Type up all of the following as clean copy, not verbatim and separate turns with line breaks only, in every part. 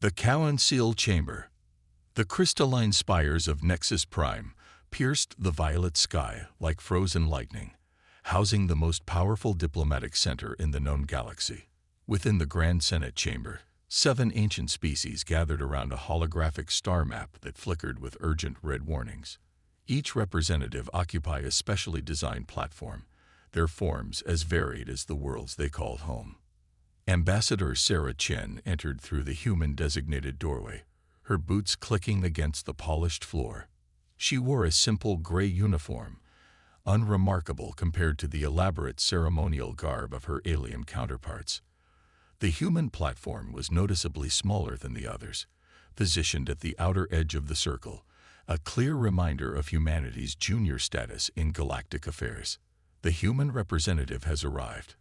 The Cowan Seal Chamber. The crystalline spires of Nexus Prime pierced the violet sky like frozen lightning, housing the most powerful diplomatic center in the known galaxy. Within the Grand Senate Chamber, 7 ancient species gathered around a holographic star map that flickered with urgent red warnings. Each representative occupied a specially designed platform, their forms as varied as the worlds they called home. Ambassador Sarah Chen entered through the human-designated doorway, her boots clicking against the polished floor. She wore a simple gray uniform, unremarkable compared to the elaborate ceremonial garb of her alien counterparts. The human platform was noticeably smaller than the others, positioned at the outer edge of the circle, a clear reminder of humanity's junior status in galactic affairs. "The human representative has arrived,"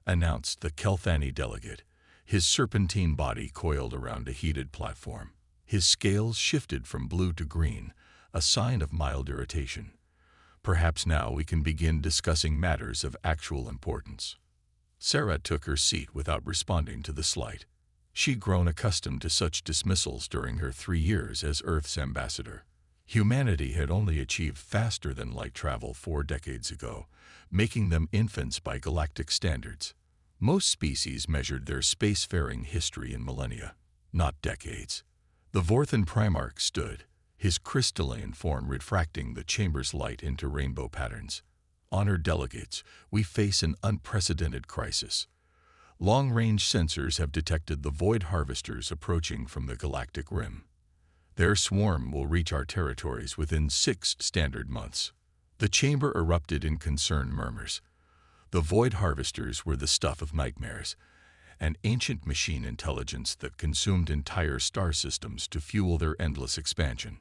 announced the Kelthani delegate, his serpentine body coiled around a heated platform. His scales shifted from blue to green, a sign of mild irritation. "Perhaps now we can begin discussing matters of actual importance." Sarah took her seat without responding to the slight. She'd grown accustomed to such dismissals during her 3 years as Earth's ambassador. Humanity had only achieved faster-than-light travel 4 decades ago, making them infants by galactic standards. Most species measured their spacefaring history in millennia, not decades. The Vorthan Primarch stood, his crystalline form refracting the chamber's light into rainbow patterns. "Honored delegates, we face an unprecedented crisis. Long-range sensors have detected the void harvesters approaching from the galactic rim. Their swarm will reach our territories within 6 standard months." The chamber erupted in concerned murmurs. The void harvesters were the stuff of nightmares, an ancient machine intelligence that consumed entire star systems to fuel their endless expansion.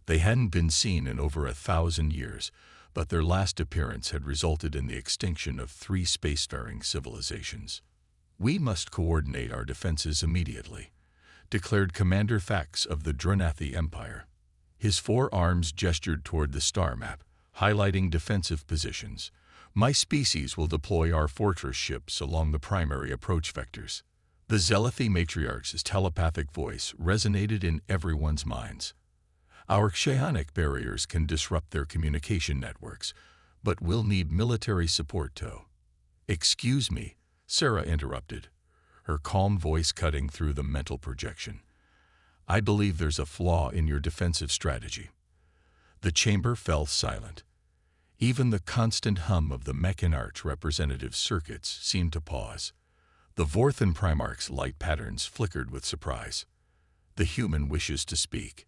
They hadn't been seen in over 1,000 years, but their last appearance had resulted in the extinction of 3 spacefaring civilizations. "We must coordinate our defenses immediately," declared Commander Thax of the Drenathi Empire. His 4 arms gestured toward the star map, highlighting defensive positions. "My species will deploy our fortress ships along the primary approach vectors." The Zelathi matriarch's telepathic voice resonated in everyone's minds. "Our psionic barriers can disrupt their communication networks, but we'll need military support too." "Excuse me," Sarah interrupted, her calm voice cutting through the mental projection. "I believe there's a flaw in your defensive strategy." The chamber fell silent. Even the constant hum of the Mechanarch representative circuits seemed to pause. The Vorthan Primarch's light patterns flickered with surprise. "The human wishes to speak."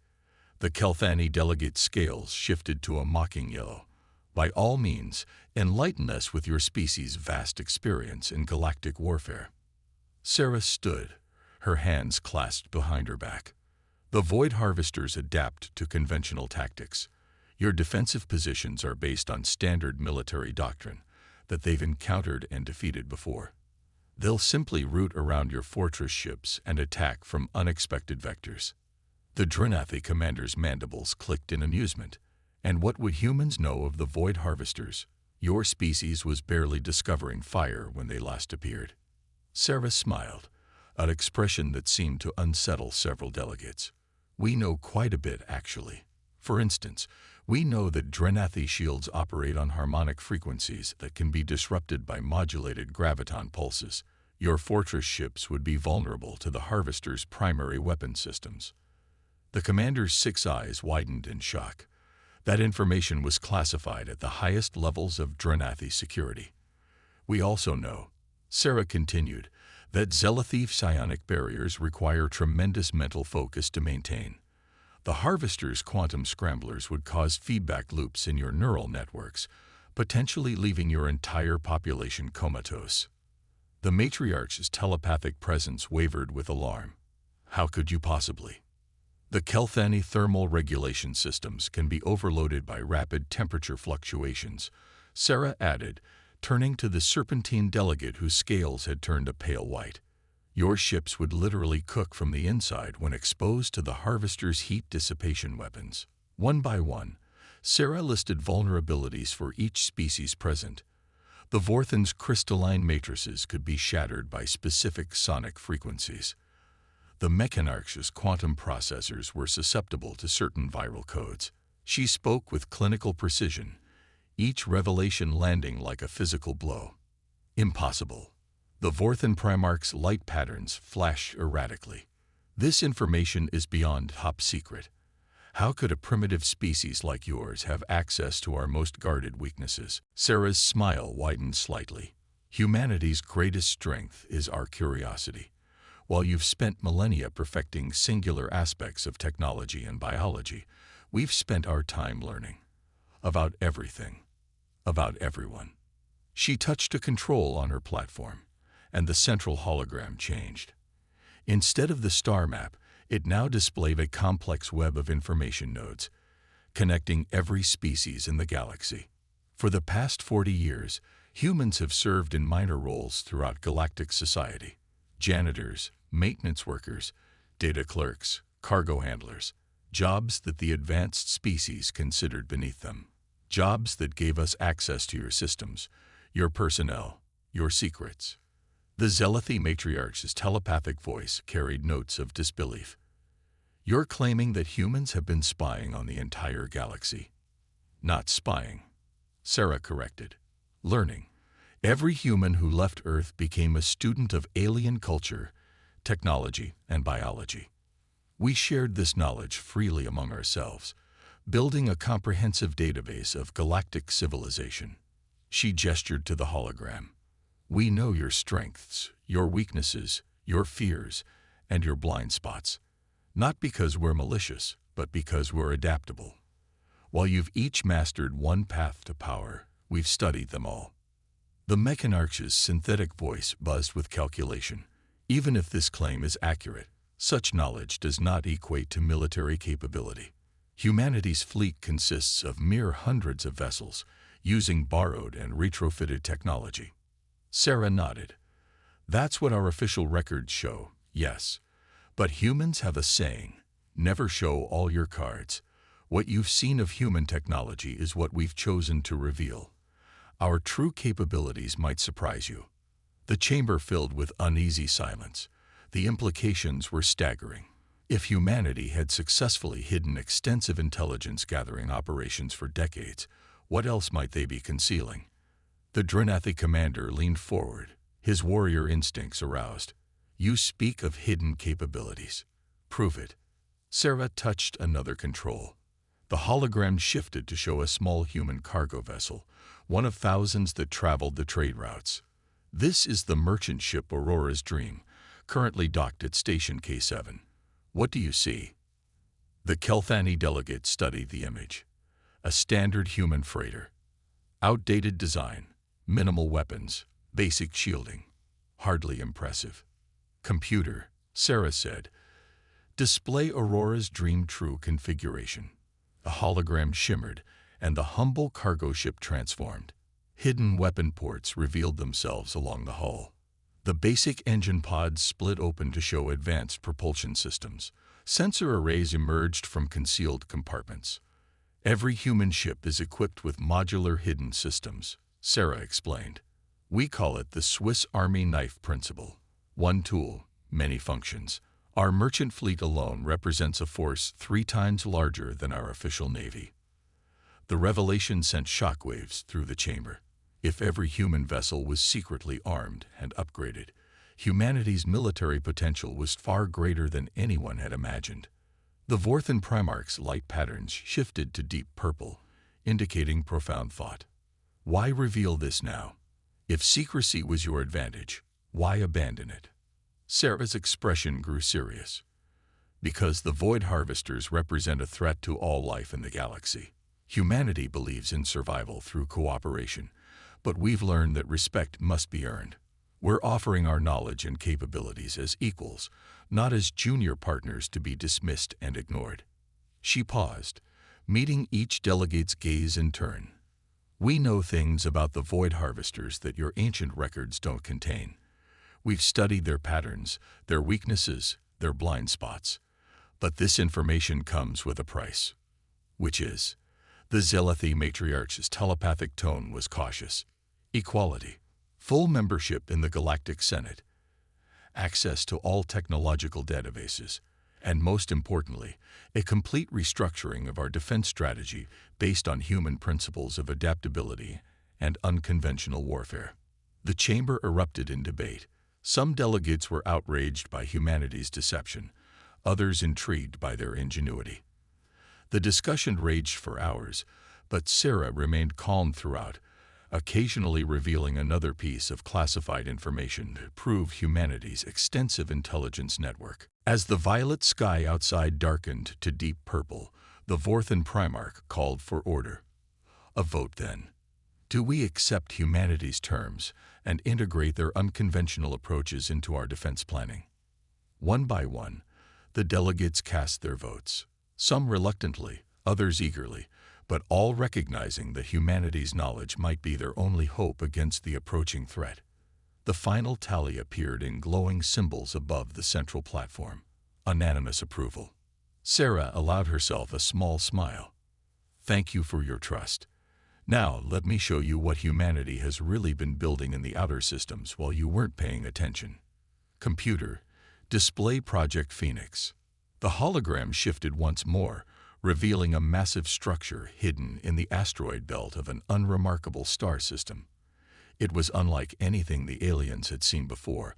The Kelthani delegate's scales shifted to a mocking yellow. "By all means, enlighten us with your species' vast experience in galactic warfare." Sarah stood, her hands clasped behind her back. "The void harvesters adapt to conventional tactics. Your defensive positions are based on standard military doctrine that they've encountered and defeated before. They'll simply route around your fortress ships and attack from unexpected vectors." The Drenathi commander's mandibles clicked in amusement. "And what would humans know of the void harvesters? Your species was barely discovering fire when they last appeared." Sarah smiled, an expression that seemed to unsettle several delegates. "We know quite a bit, actually. For instance, we know that Drenathi shields operate on harmonic frequencies that can be disrupted by modulated graviton pulses. Your fortress ships would be vulnerable to the harvester's primary weapon systems." The commander's 6 eyes widened in shock. That information was classified at the highest levels of Drenathi security. "We also know," Sarah continued, "that Zelathi psionic barriers require tremendous mental focus to maintain. The harvester's quantum scramblers would cause feedback loops in your neural networks, potentially leaving your entire population comatose." The matriarch's telepathic presence wavered with alarm. "How could you possibly?" "The Kelthani thermal regulation systems can be overloaded by rapid temperature fluctuations," Sarah added, turning to the serpentine delegate whose scales had turned a pale white. "Your ships would literally cook from the inside when exposed to the harvester's heat dissipation weapons." One by one, Sarah listed vulnerabilities for each species present. The Vorthan's crystalline matrices could be shattered by specific sonic frequencies. The Mechanarch's quantum processors were susceptible to certain viral codes. She spoke with clinical precision, each revelation landing like a physical blow. Impossible. The Vorthan Primarch's light patterns flash erratically. This information is beyond top secret. How could a primitive species like yours have access to our most guarded weaknesses? Sarah's smile widened slightly. Humanity's greatest strength is our curiosity. While you've spent millennia perfecting singular aspects of technology and biology, we've spent our time learning. About everything. About everyone. She touched a control on her platform, and the central hologram changed. Instead of the star map, it now displayed a complex web of information nodes, connecting every species in the galaxy. For the past 40 years, humans have served in minor roles throughout galactic society. Janitors, maintenance workers, data clerks, cargo handlers, jobs that the advanced species considered beneath them. Jobs that gave us access to your systems, your personnel, your secrets. The Zealoty matriarch's telepathic voice carried notes of disbelief. You're claiming that humans have been spying on the entire galaxy. Not spying, Sarah corrected. Learning. Every human who left Earth became a student of alien culture, technology, and biology. We shared this knowledge freely among ourselves, building a comprehensive database of galactic civilization. She gestured to the hologram. We know your strengths, your weaknesses, your fears, and your blind spots. Not because we're malicious, but because we're adaptable. While you've each mastered one path to power, we've studied them all. The Mechanarch's synthetic voice buzzed with calculation. Even if this claim is accurate, such knowledge does not equate to military capability. Humanity's fleet consists of mere hundreds of vessels, using borrowed and retrofitted technology. Sarah nodded. That's what our official records show, yes. But humans have a saying, never show all your cards. What you've seen of human technology is what we've chosen to reveal. Our true capabilities might surprise you. The chamber filled with uneasy silence. The implications were staggering. If humanity had successfully hidden extensive intelligence-gathering operations for decades, what else might they be concealing? The Drenathi commander leaned forward, his warrior instincts aroused. You speak of hidden capabilities. Prove it. Sarah touched another control. The hologram shifted to show a small human cargo vessel, one of thousands that traveled the trade routes. This is the merchant ship Aurora's Dream, currently docked at Station K7. What do you see? The Kelthani delegate studied the image. A standard human freighter. Outdated design, minimal weapons, basic shielding. Hardly impressive. Computer, Sarah said. Display Aurora's Dream True configuration. A hologram shimmered, and the humble cargo ship transformed. Hidden weapon ports revealed themselves along the hull. The basic engine pods split open to show advanced propulsion systems. Sensor arrays emerged from concealed compartments. Every human ship is equipped with modular hidden systems, Sarah explained. We call it the Swiss Army knife principle. One tool, many functions. Our merchant fleet alone represents a force 3 times larger than our official navy. The revelation sent shockwaves through the chamber. If every human vessel was secretly armed and upgraded, humanity's military potential was far greater than anyone had imagined. The Vorthan Primarch's light patterns shifted to deep purple, indicating profound thought. Why reveal this now? If secrecy was your advantage, why abandon it? Sarah's expression grew serious. Because the Void Harvesters represent a threat to all life in the galaxy. Humanity believes in survival through cooperation, but we've learned that respect must be earned. We're offering our knowledge and capabilities as equals, not as junior partners to be dismissed and ignored. She paused, meeting each delegate's gaze in turn. We know things about the Void Harvesters that your ancient records don't contain. We've studied their patterns, their weaknesses, their blind spots. But this information comes with a price. Which is? The Zealoty matriarch's telepathic tone was cautious. Equality. Full membership in the Galactic Senate. access to all technological databases, and most importantly, a complete restructuring of our defense strategy based on human principles of adaptability and unconventional warfare. The chamber erupted in debate. Some delegates were outraged by humanity's deception, others intrigued by their ingenuity. The discussion raged for hours, but Sarah remained calm throughout, occasionally revealing another piece of classified information to prove humanity's extensive intelligence network. As the violet sky outside darkened to deep purple, the Vorthan Primarch called for order. A vote then. Do we accept humanity's terms and integrate their unconventional approaches into our defense planning? One by one, the delegates cast their votes, some reluctantly, others eagerly, but all recognizing that humanity's knowledge might be their only hope against the approaching threat. The final tally appeared in glowing symbols above the central platform. Unanimous approval. Sarah allowed herself a small smile. Thank you for your trust. Now, let me show you what humanity has really been building in the outer systems while you weren't paying attention. Computer, display Project Phoenix. The hologram shifted once more, revealing a massive structure hidden in the asteroid belt of an unremarkable star system. It was unlike anything the aliens had seen before,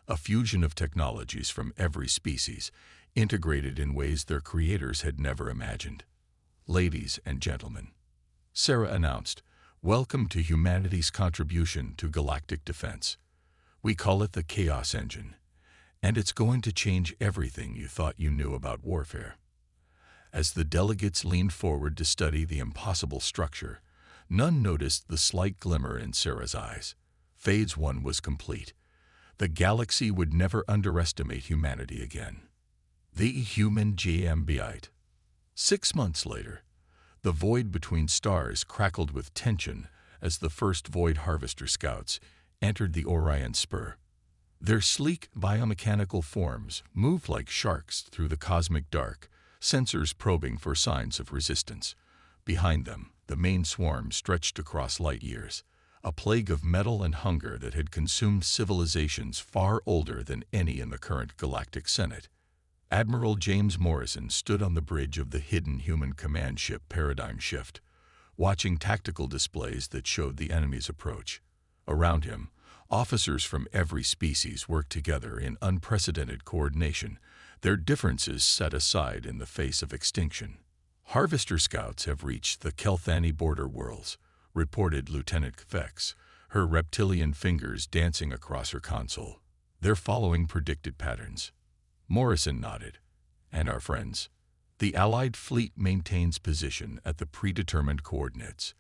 a fusion of technologies from every species, integrated in ways their creators had never imagined. Ladies and gentlemen, Sarah announced, welcome to humanity's contribution to galactic defense. We call it the Chaos Engine, and it's going to change everything you thought you knew about warfare. As the delegates leaned forward to study the impossible structure, none noticed the slight glimmer in Sarah's eyes. Phase 1 was complete. The galaxy would never underestimate humanity again. The human GMBite. 6 months later, the void between stars crackled with tension as the first Void Harvester scouts entered the Orion Spur. Their sleek biomechanical forms moved like sharks through the cosmic dark, sensors probing for signs of resistance. Behind them, the main swarm stretched across light years, a plague of metal and hunger that had consumed civilizations far older than any in the current Galactic Senate. Admiral James Morrison stood on the bridge of the hidden human command ship Paradigm Shift, watching tactical displays that showed the enemy's approach. Around him, officers from every species worked together in unprecedented coordination, their differences set aside in the face of extinction. Harvester scouts have reached the Kelthani border worlds, reported Lieutenant Vex, her reptilian fingers dancing across her console. They're following predicted patterns. Morrison nodded. And our friends? The Allied fleet maintains position at the predetermined coordinates.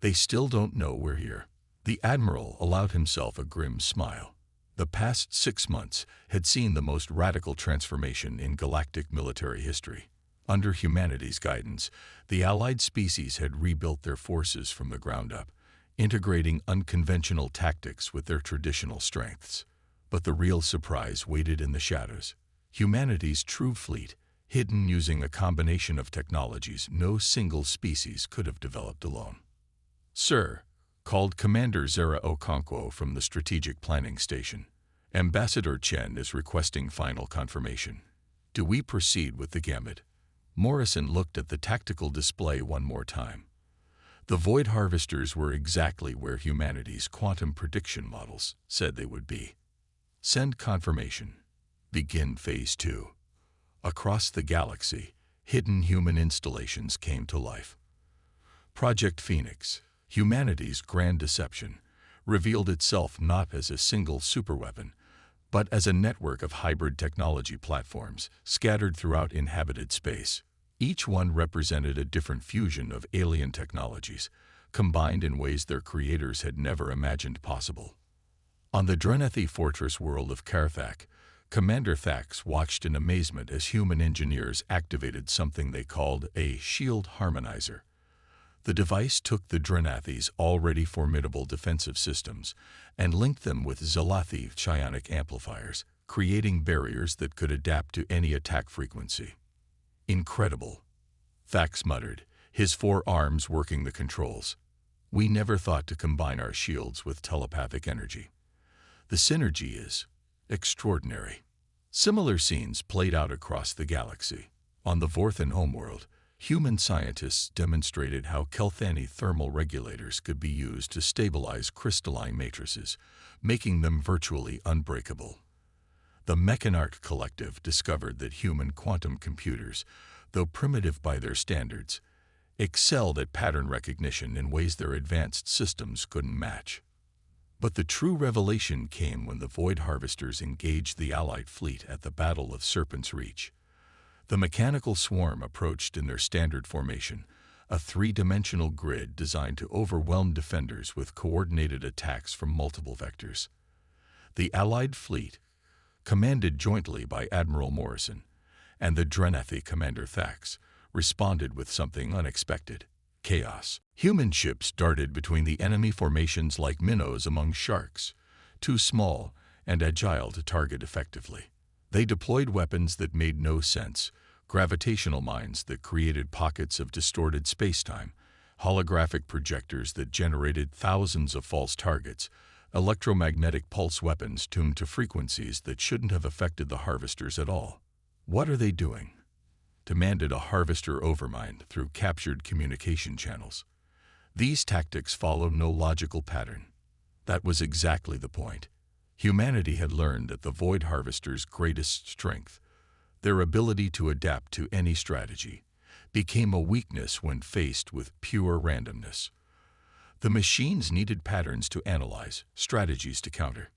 They still don't know we're here. The Admiral allowed himself a grim smile. The past 6 months had seen the most radical transformation in galactic military history. Under humanity's guidance, the Allied species had rebuilt their forces from the ground up, integrating unconventional tactics with their traditional strengths. But the real surprise waited in the shadows. Humanity's true fleet, hidden using a combination of technologies no single species could have developed alone. Sir, called Commander Zara Okonkwo from the Strategic Planning Station, Ambassador Chen is requesting final confirmation. Do we proceed with the gamut? Morrison looked at the tactical display one more time. The Void Harvesters were exactly where humanity's quantum prediction models said they would be. Send confirmation. Begin Phase 2. Across the galaxy, hidden human installations came to life. Project Phoenix, humanity's grand deception, revealed itself not as a single superweapon, but as a network of hybrid technology platforms scattered throughout inhabited space. Each one represented a different fusion of alien technologies, combined in ways their creators had never imagined possible. On the Drenethi fortress world of Karthak, Commander Thax watched in amazement as human engineers activated something they called a shield harmonizer. The device took the Drenathi's already formidable defensive systems and linked them with Zalathi psionic amplifiers, creating barriers that could adapt to any attack frequency. Incredible, Thax muttered, his 4 arms working the controls. We never thought to combine our shields with telepathic energy. The synergy is Extraordinary. Similar scenes played out across the galaxy. On the Vorthan homeworld, human scientists demonstrated how Kelthani thermal regulators could be used to stabilize crystalline matrices, making them virtually unbreakable. The Mechanart Collective discovered that human quantum computers, though primitive by their standards, excelled at pattern recognition in ways their advanced systems couldn't match. But the true revelation came when the Void Harvesters engaged the Allied fleet at the Battle of Serpent's Reach. The mechanical swarm approached in their standard formation, a three-dimensional grid designed to overwhelm defenders with coordinated attacks from multiple vectors. The Allied fleet, commanded jointly by Admiral Morrison, and the Drenathi commander Thax, responded with something unexpected: chaos. Human ships darted between the enemy formations like minnows among sharks, too small and agile to target effectively. They deployed weapons that made no sense: gravitational mines that created pockets of distorted spacetime, holographic projectors that generated thousands of false targets, electromagnetic pulse weapons tuned to frequencies that shouldn't have affected the harvesters at all. "What are they doing?" demanded a harvester overmind through captured communication channels. These tactics follow no logical pattern. That was exactly the point. Humanity had learned that the Void Harvester's greatest strength, their ability to adapt to any strategy, became a weakness when faced with pure randomness. The machines needed patterns to analyze, strategies to counter.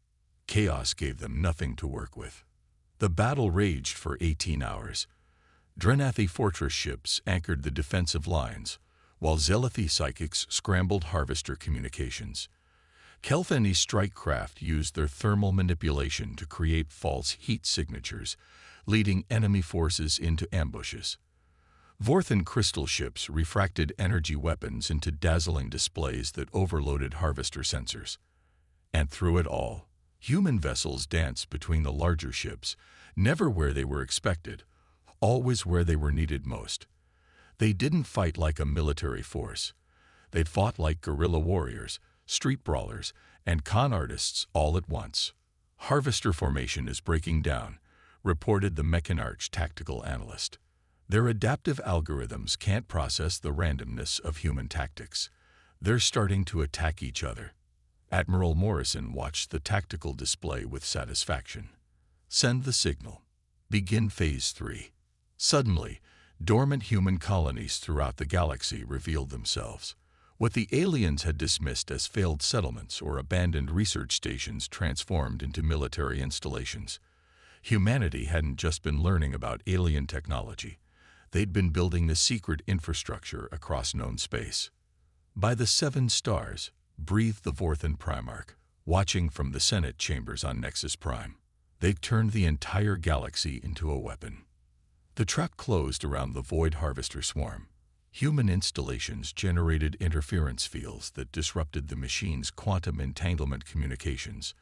Chaos gave them nothing to work with. The battle raged for 18 hours. Drenathi fortress ships anchored the defensive lines, while Zelathi psychics scrambled harvester communications. Kelthani strike craft used their thermal manipulation to create false heat signatures, leading enemy forces into ambushes. Vorthan crystal ships refracted energy weapons into dazzling displays that overloaded harvester sensors. And through it all, human vessels danced between the larger ships, never where they were expected, always where they were needed most. They didn't fight like a military force. They fought like guerrilla warriors, street brawlers, and con artists all at once. "Harvester formation is breaking down," reported the Mechanarch tactical analyst. "Their adaptive algorithms can't process the randomness of human tactics. They're starting to attack each other." Admiral Morrison watched the tactical display with satisfaction. "Send the signal. Begin Phase 3. Suddenly, dormant human colonies throughout the galaxy revealed themselves. What the aliens had dismissed as failed settlements or abandoned research stations transformed into military installations. Humanity hadn't just been learning about alien technology. They'd been building the secret infrastructure across known space. "By the 7 stars," breathed the Vorthan Primarch, watching from the Senate chambers on Nexus Prime. "They've turned the entire galaxy into a weapon." The trap closed around the Void Harvester swarm. Human installations generated interference fields that disrupted the machine's quantum entanglement communications.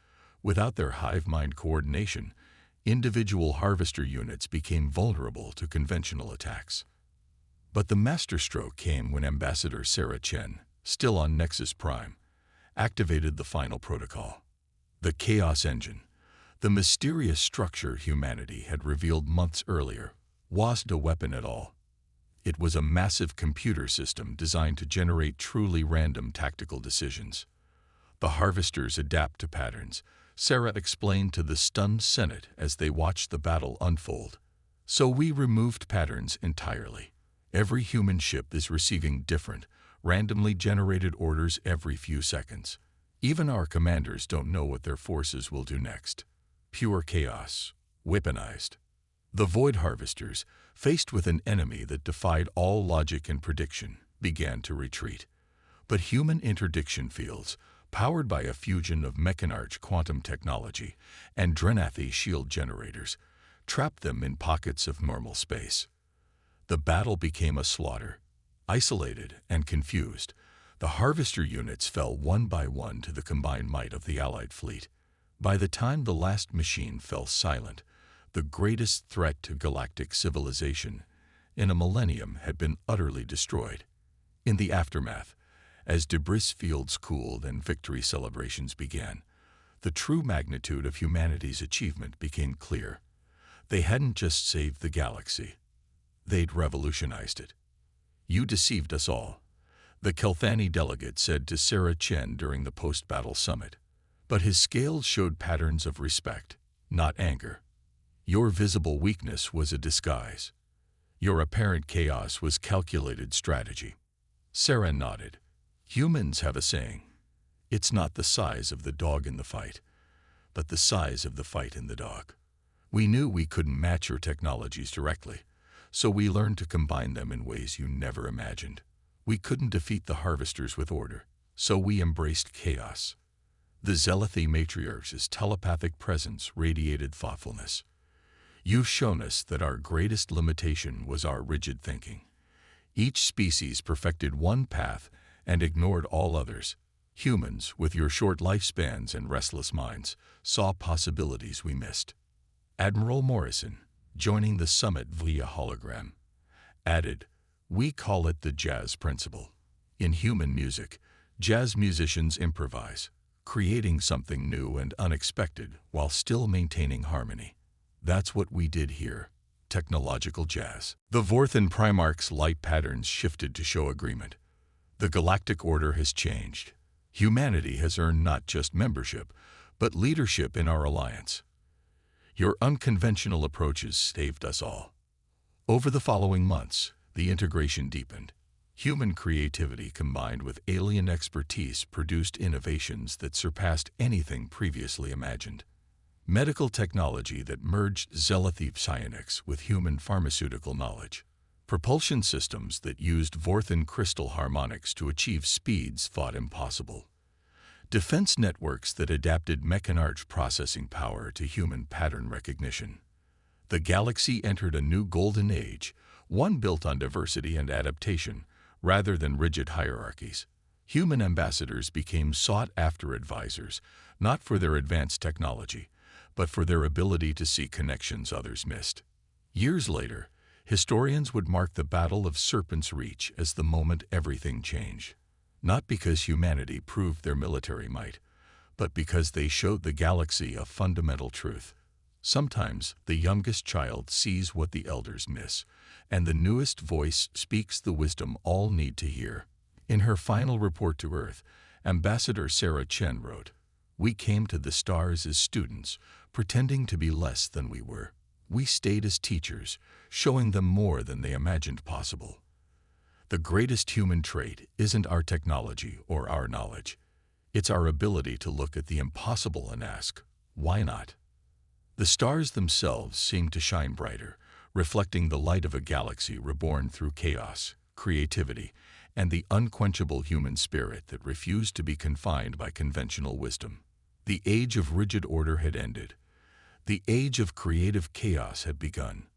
Without their hive mind coordination, individual harvester units became vulnerable to conventional attacks. But the masterstroke came when Ambassador Sarah Chen, still on Nexus Prime, activated the final protocol. The Chaos Engine, the mysterious structure humanity had revealed months earlier, wasn't a weapon at all. It was a massive computer system designed to generate truly random tactical decisions. "The harvesters adapt to patterns," Sarah explained to the stunned Senate as they watched the battle unfold. "So we removed patterns entirely. Every human ship is receiving different, randomly generated orders every few seconds. Even our commanders don't know what their forces will do next. Pure chaos, weaponized." The Void Harvesters, faced with an enemy that defied all logic and prediction, began to retreat. But human interdiction fields, powered by a fusion of Mechanarch quantum technology and Drenathi shield generators, trapped them in pockets of normal space. The battle became a slaughter. Isolated and confused, the Harvester units fell one by one to the combined might of the Allied fleet. By the time the last machine fell silent, the greatest threat to galactic civilization in a millennium had been utterly destroyed. In the aftermath, as debris fields cooled and victory celebrations began, The true magnitude of humanity's achievement became clear. They hadn't just saved the galaxy. They'd revolutionized it. "You deceived us all," the Kelthani delegate said to Sarah Chen during the post-battle summit. But his scales showed patterns of respect, not anger. "Your visible weakness was a disguise. Your apparent chaos was calculated strategy." Sarah nodded. "Humans have a saying. It's not the size of the dog in the fight, but the size of the fight in the dog." We knew we couldn't match your technologies directly, so we learned to combine them in ways you never imagined. We couldn't defeat the harvesters with order, so we embraced chaos. The Zealothi matriarch's telepathic presence radiated thoughtfulness. "You've shown us that our greatest limitation was our rigid thinking. Each species perfected one path and ignored all others. Humans, with your short lifespans and restless minds, saw possibilities we missed." Admiral Morrison, joining the summit via hologram, added, "We call it the jazz principle. In human music, jazz musicians improvise, creating something new and unexpected while still maintaining harmony. That's what we did here. Technological jazz." The Vorthan Primarch's light patterns shifted to show agreement. "The galactic order has changed. Humanity has earned not just membership, but leadership in our alliance. Your unconventional approaches saved us all." Over the following months, the integration deepened. Human creativity combined with alien expertise produced innovations that surpassed anything previously imagined. Medical technology that merged Zealothi psionics with human pharmaceutical knowledge. Propulsion systems that used Vorthan crystal harmonics to achieve speeds thought impossible. Defense networks that adapted mechanarch processing power to human pattern recognition. The galaxy entered a new golden age, one built on diversity and adaptation, rather than rigid hierarchies. Human ambassadors became sought-after advisors, not for their advanced technology, but for their ability to see connections others missed. Years later, historians would mark the Battle of Serpent's Reach as the moment everything changed. Not because humanity proved their military might, but because they showed the galaxy a fundamental truth. Sometimes the youngest child sees what the elders miss, and the newest voice speaks the wisdom all need to hear. In her final report to Earth, Ambassador Sarah Chen wrote, "We came to the stars as students, pretending to be less than we were. We stayed as teachers, showing them more than they imagined possible. The greatest human trait isn't our technology or our knowledge. It's our ability to look at the impossible and ask, why not?" The stars themselves seemed to shine brighter, reflecting the light of a galaxy reborn through chaos, creativity, and the unquenchable human spirit that refused to be confined by conventional wisdom. The age of rigid order had ended. The age of creative chaos had begun.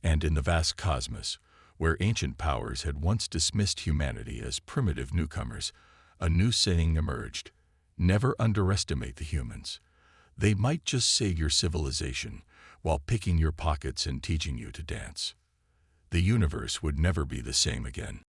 And in the vast cosmos, where ancient powers had once dismissed humanity as primitive newcomers, a new saying emerged: never underestimate the humans. They might just save your civilization while picking your pockets and teaching you to dance. The universe would never be the same again.